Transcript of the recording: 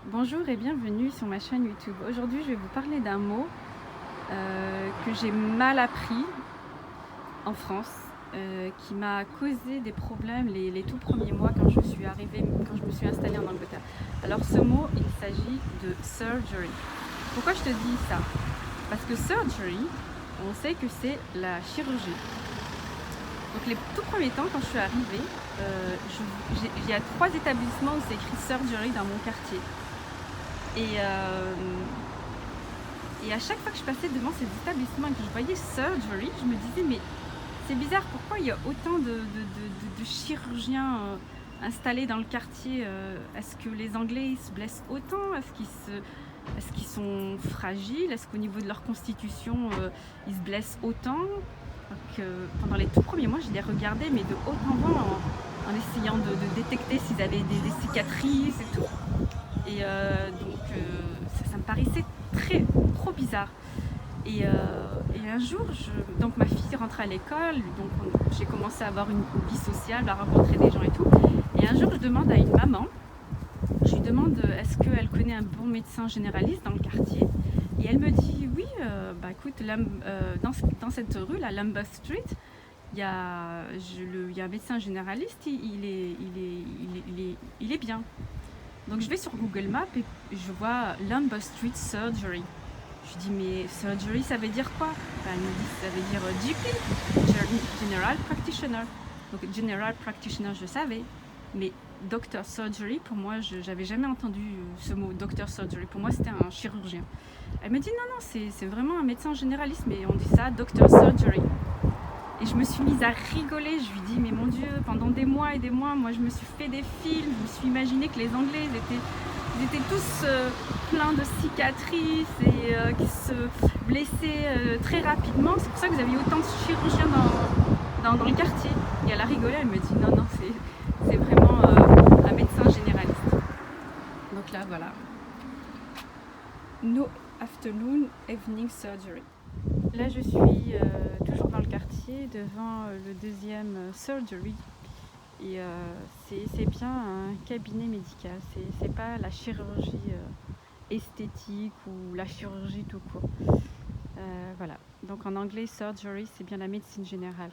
Bonjour et bienvenue sur ma chaîne YouTube. Aujourd'hui, je vais vous parler d'un mot que j'ai mal appris en France, qui m'a causé des problèmes les tout premiers mois quand je suis arrivée, quand je me suis installée en Angleterre. Alors ce mot, il s'agit de surgery. Pourquoi je te dis ça? Parce que surgery, on sait que c'est la chirurgie. Donc les tout premiers temps, quand je suis arrivée, il y a 3 établissements où c'est écrit surgery dans mon quartier. Et à chaque fois que je passais devant ces établissements et que je voyais surgery, je me disais mais c'est bizarre, pourquoi il y a autant de chirurgiens installés dans le quartier? Est-ce que les Anglais ils se blessent autant? Est-ce qu'ils sont fragiles? Est-ce qu'au niveau de leur constitution ils se blessent autant? Donc, pendant les tout premiers mois, je les regardais mais de haut en bas en essayant de détecter s'ils avaient des cicatrices et tout. Et ça me paraissait trop bizarre. Et un jour, donc ma fille rentrait à l'école, donc j'ai commencé à avoir une vie sociale, à rencontrer des gens et tout. Et un jour, je demande à une maman, je lui demande est-ce qu'elle connaît un bon médecin généraliste dans le quartier. Et elle me dit oui, bah écoute, dans cette rue, la Lambeth Street, il y a un médecin généraliste, il est bien. Donc je vais sur Google Maps et je vois Lambeth Street Surgery. Je dis mais surgery ça veut dire quoi? Elle me dit ça veut dire GP, General Practitioner. Donc General Practitioner je savais, mais Doctor Surgery pour moi j'avais jamais entendu ce mot Doctor Surgery. Pour moi c'était un chirurgien. Elle me dit non c'est vraiment un médecin généraliste mais on dit ça Doctor Surgery. Et je me suis mise à rigoler, je lui dis mais mon Dieu, pendant des mois et des mois, moi je me suis fait des films, je me suis imaginé que les Anglais ils étaient tous pleins de cicatrices et qui se blessaient très rapidement. C'est pour ça que vous aviez autant de chirurgiens dans le quartier. Et elle a rigolé, elle me dit non c'est vraiment un médecin généraliste. Donc là voilà. No afternoon evening surgery. Là je suis toujours dans le quartier devant le deuxième surgery et c'est bien un cabinet médical, c'est pas la chirurgie esthétique ou la chirurgie tout court. Voilà, donc en anglais surgery c'est bien la médecine générale.